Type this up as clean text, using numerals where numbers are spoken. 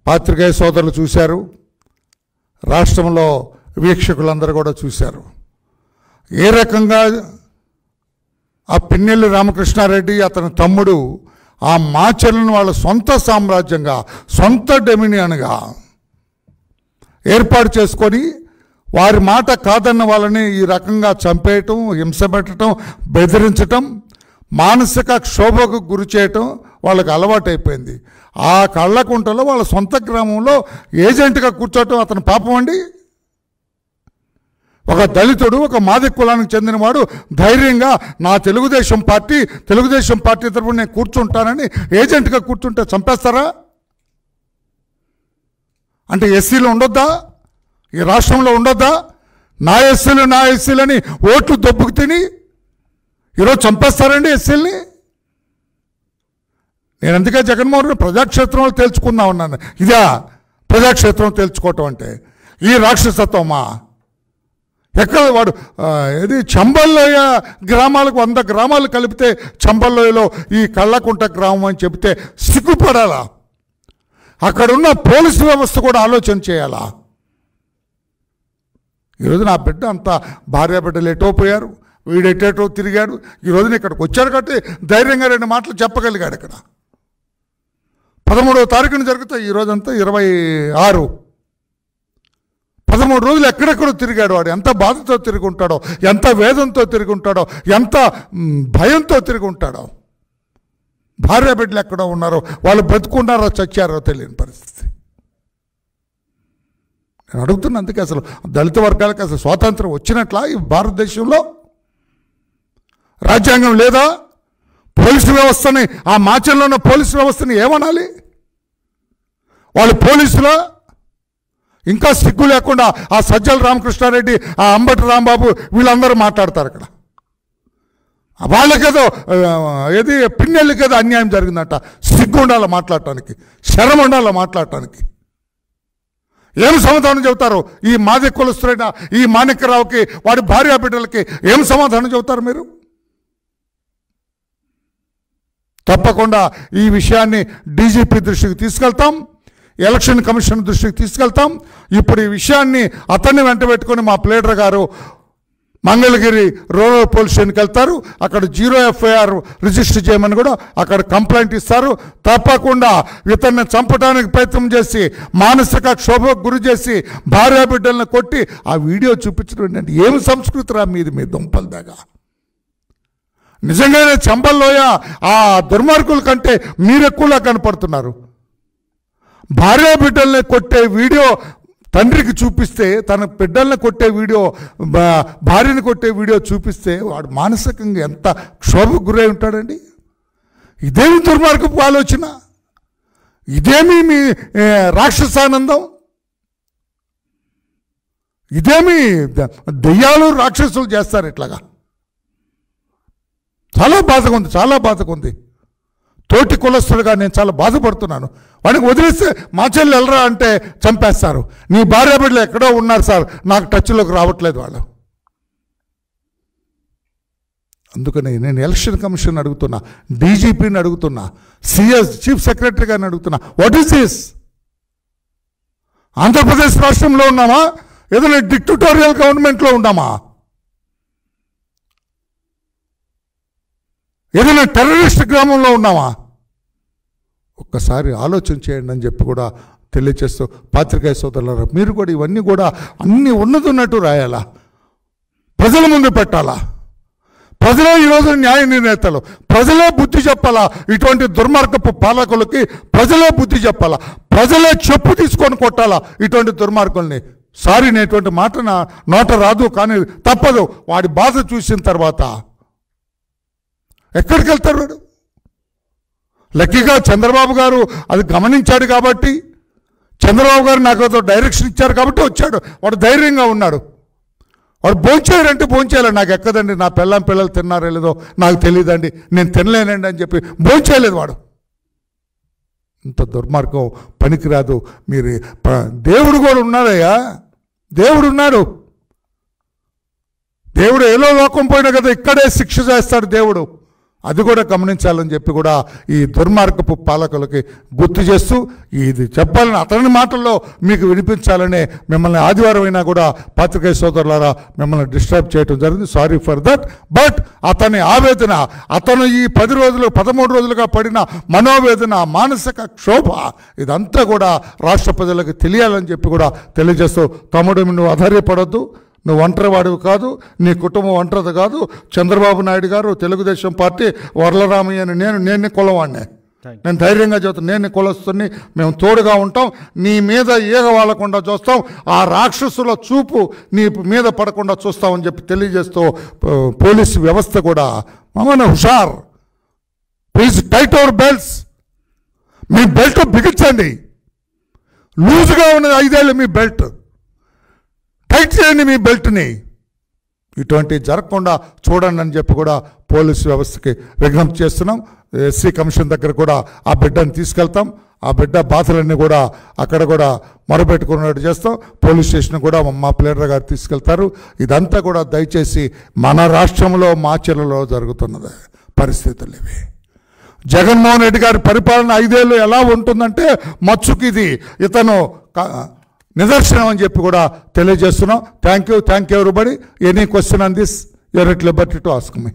పాత్రికేయ సోదరులు చూశారు, రాష్ట్రంలో వీక్షకులందరూ కూడా చూశారు. ఏ రకంగా ఆ పిన్నెల్లి రామకృష్ణారెడ్డి అతని తమ్ముడు ఆ మాచర్లను వాళ్ళ సొంత సామ్రాజ్యంగా, సొంత డొమినియన్గా ఏర్పాటు చేసుకొని వారి మాట కాదన్న వాళ్ళని ఈ రకంగా చంపేయటం, హింస పెట్టడం, బెదిరించటం, మానసిక క్షోభకు గురి చేయటం వాళ్ళకి అలవాటైపోయింది. ఆ కళ్ళకుంటలో వాళ్ళ సొంత గ్రామంలో ఏజెంట్గా కూర్చోవటం అతని పాపం అండి. ఒక దళితుడు, ఒక మాదిగ కులానికి చెందినవాడు ధైర్యంగా నా తెలుగుదేశం పార్టీ తరఫున నేను కూర్చుంటానని ఏజెంట్గా కూర్చుంటే చంపేస్తారా? అంటే ఎస్సీలు ఉండొద్దా? ఈ రాష్ట్రంలో ఉండొద్దా? నా ఎస్సీలని ఓట్లు దొబ్బుకు తిని ఈరోజు చంపేస్తారండి ఎస్సీలని. నేను అందుకే జగన్మోహన్ రెడ్డి ప్రజాక్షేత్రంలో తేల్చుకుందా ఉన్నాను. ఇదా ప్రజాక్షేత్రం తేల్చుకోవటం అంటే? ఈ రాక్షసత్వమా? ఎక్కడ వాడు ఇది చంబల్లోయ గ్రామాలకు 100 గ్రామాలు కలిపితే చంబల్లోయలో ఈ కళ్ళకుంట గ్రామం అని చెబితే సిగ్గుపడాలా? అక్కడున్న పోలీసు వ్యవస్థ కూడా ఆలోచన చేయాలా? ఈరోజు నా బిడ్డ అంతా భార్య బిడ్డలు ఎటో పోయారు, వీడెటేటో తిరిగాడు. ఈరోజున ఇక్కడికి వచ్చాడు కాబట్టి ధైర్యంగా 2 మాటలు చెప్పగలిగాడు. ఇక్కడ 13వ తారీఖున జరుగుతాయి. ఈరోజంతా 26, 13 రోజులు ఎక్కడెక్కడో తిరిగాడు. వాడు ఎంత బాధతో తిరిగి ఉంటాడో, ఎంత వేదంతో తిరిగి ఉంటాడో, ఎంత భయంతో తిరిగి ఉంటాడో. భార్య బిడ్డలు ఎక్కడో ఉన్నారో, వాళ్ళు బ్రతుకున్నారో చచ్చారో తెలియని పరిస్థితి. నేను అడుగుతున్నా, అందుకే అసలు దళిత వర్గాలకు అసలు స్వాతంత్రం వచ్చినట్లా ఈ భారతదేశంలో? రాజ్యాంగం లేదా? పోలీసు వ్యవస్థని, ఆ మాచర్లో ఉన్న పోలీసు వ్యవస్థని ఏమనాలి? వాళ్ళు పోలీసులా? ఇంకా సిగ్గు లేకుండా ఆ సజ్జల రామకృష్ణారెడ్డి, ఆ అంబటి రాంబాబు వీళ్ళందరూ మాట్లాడతారు అక్కడ. వాళ్ళకేదో ఏది పిన్నెళ్ళకేదో అన్యాయం జరిగిందట. సిగ్గు ఉండాలి మాట్లాడటానికి, శరం ఉండాలి మాట్లాడటానికి. ఏం సమాధానం చెబుతారు? ఈ మాదిగ కులస్తులైన ఈ మాణిక్యరావుకి, వాడి భార్య బిడ్డలకి ఏం సమాధానం చెబుతారు మీరు? తప్పకుండా ఈ విషయాన్ని డీజీపీ దృష్టికి తీసుకెళ్తాం, ఎలక్షన్ కమిషన్ దృష్టికి తీసుకెళ్తాం. ఇప్పుడు ఈ విషయాన్ని అతన్ని వెంట పెట్టుకొని మా ప్లేడర్ గారు మంగళగిరి రూరల్ పోలీస్ స్టేషన్కి వెళ్తారు. అక్కడ 0 FIR రిజిస్టర్ చేయమని కూడా అక్కడ కంప్లైంట్ ఇస్తారు. తప్పకుండా ఇతన్ని చంపడానికి ప్రయత్నం చేసి, మానసిక క్షోభకు గురి చేసి, భార్య బిడ్డలను కొట్టి ఆ వీడియో చూపించడం ఏంటంటే ఏమి సంస్కృతి రా మీది, మీ దుంపల దాకా. నిజంగానే చంబల్లోయ ఆ దుర్మార్గుల కంటే మీరెక్కువలా కనపడుతున్నారు. భార్య బిడ్డల్ని కొట్టే వీడియో తండ్రికి చూపిస్తే, తన బిడ్డల్ని కొట్టే వీడియో, భార్యని కొట్టే వీడియో చూపిస్తే వాడు మానసికంగా ఎంత క్షోభకు గురై ఉంటాడండి. ఇదేమి దుర్మార్గపు ఆలోచన? ఇదేమి మీ రాక్షసానందం? ఇదేమి దెయ్యాలు రాక్షసులు చేస్తారు ఇట్లాగా? చాలా బాధగా ఉంది, చాలా బాధగా ఉంది. తోటి కులస్తులుగా నేను చాలా బాధపడుతున్నాను. వాడికి వదిలేస్తే మా చెల్లి వెళ్ళరా అంటే చంపేస్తారు. నీ భార్య బిడ్డలు ఎక్కడో ఉన్నారు సార్, నాకు టచ్లోకి రావట్లేదు వాళ్ళు. అందుకని నేను ఎలక్షన్ కమిషన్ అడుగుతున్నా, డీజీపీని అడుగుతున్నా, సిఎస్ చీఫ్ సెక్రటరీ గారిని అడుగుతున్నా, వాట్ ఈస్ దిస్? ఆంధ్రప్రదేశ్ రాష్ట్రంలో ఉన్నామా? ఏదైనా డిక్టటోరియల్ గవర్నమెంట్లో ఉన్నామా? ఏదైనా టెర్రరిస్ట్ గ్రామంలో ఉన్నామా? ఒక్కసారి ఆలోచన చేయండి అని చెప్పి కూడా తెలియచేస్తూ, పాత్రికేయ సోదరులారా, మీరు కూడా ఇవన్నీ కూడా అన్నీ ఉన్నట్టు రాయాలా, ప్రజల ముందు పెట్టాలా? ప్రజలే ఈరోజు న్యాయ నిర్ణేతలు, ప్రజలే బుద్ధి చెప్పాలా. ఇటువంటి దుర్మార్గపు పాలకులకి ప్రజలే బుద్ధి చెప్పాలా, ప్రజలే చెప్పు తీసుకొని కొట్టాలా ఇటువంటి దుర్మార్గుల్ని. సారీ, నేటువంటి మాట నా నోట రాదు, కానీ తప్పదు. వాడి బాధ చూసిన తర్వాత ఎక్కడికి వెళ్తారు వాడు? లక్కీగా చంద్రబాబు గారు అది గమనించాడు కాబట్టి, చంద్రబాబు గారు నాకు డైరెక్షన్ ఇచ్చారు కాబట్టి వచ్చాడు. వాడు ధైర్యంగా ఉన్నాడు. వాడు భోంచేయాలంటే భోంచేయాలి, నాకు ఎక్కదండి, నా పిల్లలు తిన్నారో లేదో నాకు తెలియదండి, నేను తినలేనండి అని చెప్పి భోంచేయలేదు వాడు. ఇంత దుర్మార్గం పనికిరాదు. మీరు దేవుడు కూడా ఉన్నాడయ్యా, దేవుడు ఉన్నాడు. దేవుడు ఏలో లోకం పోయినా కదా, ఇక్కడే శిక్ష చేస్తాడు దేవుడు. అది కూడా గమనించాలని చెప్పి కూడా ఈ దుర్మార్గపు పాలకులకి గుర్తు చేస్తూ ఇది చెప్పాలని అతని మాటల్లో మీకు వినిపించాలని మిమ్మల్ని ఆదివారం అయినా కూడా పాత్రికేయ సోదరులారా మిమ్మల్ని డిస్టర్బ్ చేయడం జరిగింది. Sorry for that. బట్ అతని ఆవేదన, అతను ఈ 10 రోజులు 13 రోజులుగా పడిన మనోవేదన, మానసిక క్షోభ ఇదంతా కూడా రాష్ట్ర ప్రజలకు తెలియాలని చెప్పి కూడా తెలియజేస్తూ, తమ్ముడు నువ్వు అధైర్యపడొద్దు, నువ్వు ఒంటరివాడివి కాదు, నీ కుటుంబం ఒంటరిది కాదు. చంద్రబాబు నాయుడు గారు, తెలుగుదేశం పార్టీ, వరలరామయ్య అని నేను కులవాడిని, నేను ధైర్యంగా చెబుతాను, నేను కులస్తుని, మేము తోడుగా ఉంటాం, నీ మీద ఈగ వాలకుండా చూస్తాం, ఆ రాక్షసుల చూపు నీ మీద పడకుండా చూస్తామని చెప్పి తెలియజేస్తూ పోలీసు వ్యవస్థ కూడా మమ్మల్ని హుషార్, ప్లీజ్ టైట్ అవర్ బెల్ట్స్, మీ బెల్ట్ బిగించండి, లూజ్గా ఉన్నది 5 ఏళ్ళు మీ బెల్ట్, టైట్ చేయండి మీ బెల్ట్ని, ఇటువంటి జరగకుండా చూడండి అని చెప్పి కూడా పోలీసు వ్యవస్థకి విజ్ఞప్తి చేస్తున్నాం. ఎస్సీ కమిషన్ దగ్గర కూడా ఆ బిడ్డను తీసుకెళ్తాం, ఆ బిడ్డ బాధలన్నీ కూడా అక్కడ కూడా మొరబెట్టుకున్నట్టు చేస్తాం. పోలీస్ స్టేషన్ కూడా మా ప్లేడర్ గారు తీసుకెళ్తారు. ఇదంతా కూడా దయచేసి మన రాష్ట్రంలో మాచర్లలో జరుగుతున్నది పరిస్థితులు ఇవి. జగన్మోహన్ రెడ్డి గారి పరిపాలన 5 ఏళ్ళు ఎలా ఉంటుందంటే మచ్చుకి ఇది ఇతను నిదర్శనం అని చెప్పి కూడా తెలియజేస్తున్నాం. Thank you everybody. Any question on this, you are at liberty to ask me.